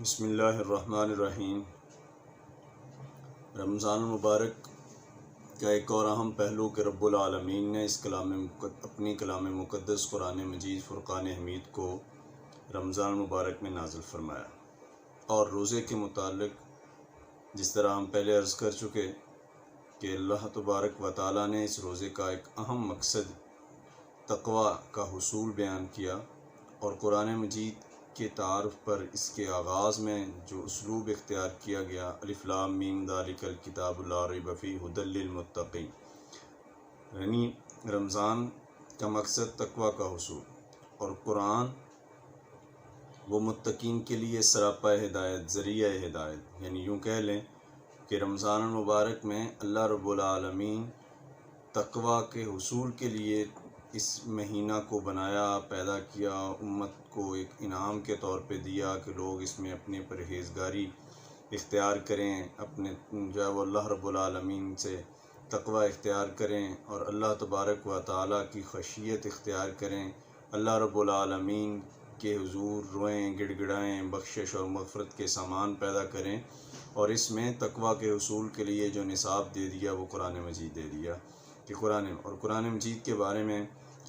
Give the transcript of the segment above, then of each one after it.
بسم اللہ الرحمن الرحیم۔ رمضان المبارک کا ایک اور اہم پہلو کہ رب العالمین نے اپنی کلام مقدس قرآن مجید فرقان حمید کو رمضان المبارک میں نازل فرمایا، اور روزے کے متعلق جس طرح ہم پہلے عرض کر چکے کہ اللہ تبارک و تعالیٰ نے اس روزے کا ایک اہم مقصد تقوی کا حصول بیان کیا، اور قرآن مجید کے تعارف پر اس کے آغاز میں جو اسلوب اختیار کیا گیا، الف لام میم ذالک الکتاب لا ریب فیہ ھدی للمتقین، یعنی رمضان کا مقصد تقوی کا حصول، اور قرآن وہ متقین کے لیے سراپا ہدایت، ذریعہ ہدایت، یعنی یوں کہہ لیں کہ رمضان المبارک میں اللہ رب العالمین تقوی کے حصول کے لیے اس مہینہ کو بنایا، پیدا کیا، امت کو ایک انعام کے طور پہ دیا کہ لوگ اس میں اپنی پرہیزگاری اختیار کریں، اپنے جو ہے وہ اللہ رب العالمین سے تقوی اختیار کریں، اور اللہ تبارک و تعالیٰ کی خشیت اختیار کریں، اللہ رب العالمین کے حضور روئیں، گڑ گڑائیں، بخشش اور مغفرت کے سامان پیدا کریں، اور اس میں تقوی کے حصول کے لیے جو نصاب دے دیا وہ قرآن مجید دے دیا کہ قرآن مجید کے بارے میں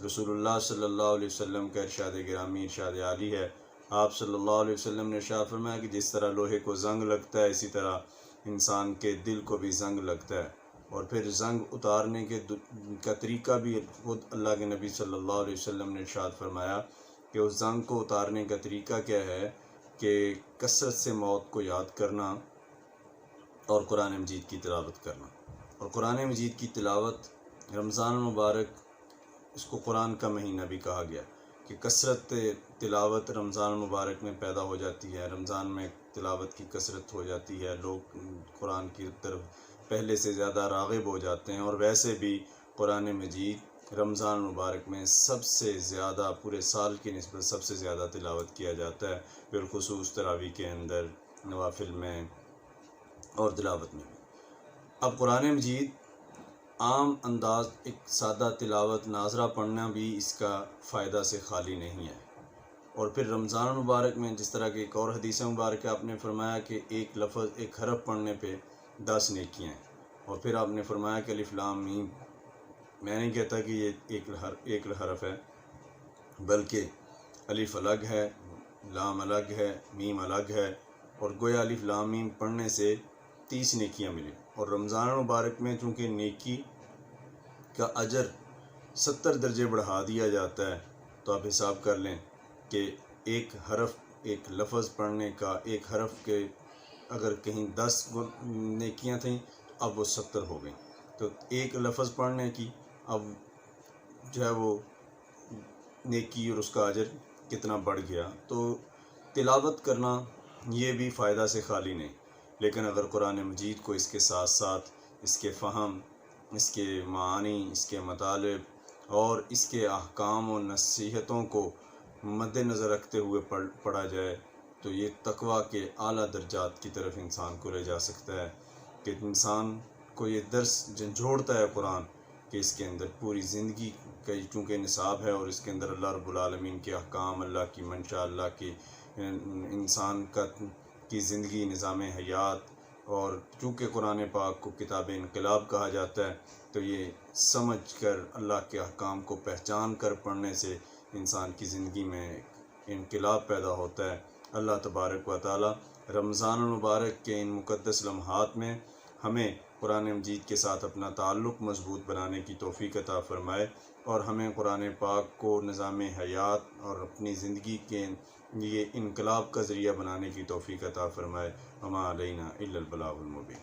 رسول اللہ صلی اللہ علیہ وسلم کا ارشاد گرامی، ارشاد عالی ہے۔ آپ صلی اللہ علیہ وسلم نے ارشاد فرمایا کہ جس طرح لوہے کو زنگ لگتا ہے، اسی طرح انسان کے دل کو بھی زنگ لگتا ہے، اور پھر زنگ اتارنے کا طریقہ بھی خود اللہ کے نبی صلی اللہ علیہ وسلم نے ارشاد فرمایا کہ اس زنگ کو اتارنے کا طریقہ کیا ہے کہ کثرت سے موت کو یاد کرنا اور قرآن مجید کی تلاوت کرنا۔ اور قرآن مجید کی تلاوت رمضان المبارک، اس کو قرآن کا مہینہ بھی کہا گیا کہ کثرت تلاوت رمضان المبارک میں پیدا ہو جاتی ہے، رمضان میں تلاوت کی کثرت ہو جاتی ہے، لوگ قرآن کی طرف پہلے سے زیادہ راغب ہو جاتے ہیں، اور ویسے بھی قرآن مجید رمضان المبارک میں سب سے زیادہ، پورے سال کی نسبت سب سے زیادہ تلاوت کیا جاتا ہے، بالخصوص تراویح کے اندر، نوافل میں اور تلاوت میں بھی۔ اب قرآن مجید عام انداز، ایک سادہ تلاوت ناظرہ پڑھنا بھی اس کا فائدہ سے خالی نہیں ہے، اور پھر رمضان المبارک میں جس طرح کہ ایک اور حدیث مبارکہ آپ نے فرمایا کہ ایک لفظ، ایک حرف پڑھنے پہ 10 نیکیاں ہیں، اور پھر آپ نے فرمایا کہ الف لام میم، میں نہیں کہتا کہ یہ ایک حرف ہے، بلکہ الف الگ ہے، لام الگ ہے، میم الگ ہے، اور گویا الف لام میم پڑھنے سے 30 نیکیاں ملیں، اور رمضان المبارک میں چونکہ نیکی کا اجر 70 درجے بڑھا دیا جاتا ہے، تو آپ حساب کر لیں کہ ایک حرف، ایک لفظ پڑھنے کا، ایک حرف کے اگر کہیں 10 نیکیاں تھیں تو اب وہ 70 ہو گئیں، تو ایک لفظ پڑھنے کی اب جو ہے وہ نیکی اور اس کا اجر کتنا بڑھ گیا۔ تو تلاوت کرنا یہ بھی فائدہ سے خالی نہیں، لیکن اگر قرآن مجید کو اس کے ساتھ ساتھ اس کے فہم، اس کے معانی، اس کے مطالب اور اس کے احکام و نصیحتوں کو مد نظر رکھتے ہوئے پڑھا جائے تو یہ تقوی کے اعلیٰ درجات کی طرف انسان کو لے جا سکتا ہے، کہ انسان کو یہ درس جھنجھوڑتا ہے قرآن کہ اس کے اندر پوری زندگی کا چونکہ نصاب ہے، اور اس کے اندر اللہ رب العالمین کے احکام، اللہ کی منشا، اللہ کی انسان کی زندگی، نظام حیات، اور چونکہ قرآن پاک کو کتاب انقلاب کہا جاتا ہے، تو یہ سمجھ کر اللہ کے احکام کو پہچان کر پڑھنے سے انسان کی زندگی میں انقلاب پیدا ہوتا ہے۔ اللہ تبارک و تعالی رمضان المبارک کے ان مقدس لمحات میں ہمیں قرآن مجید کے ساتھ اپنا تعلق مضبوط بنانے کی توفیق عطا فرمائے، اور ہمیں قرآن پاک کو نظام حیات اور اپنی زندگی کے لیے انقلاب کا ذریعہ بنانے کی توفیق عطا فرمائے۔ وما علینا الا البلاغ المبین۔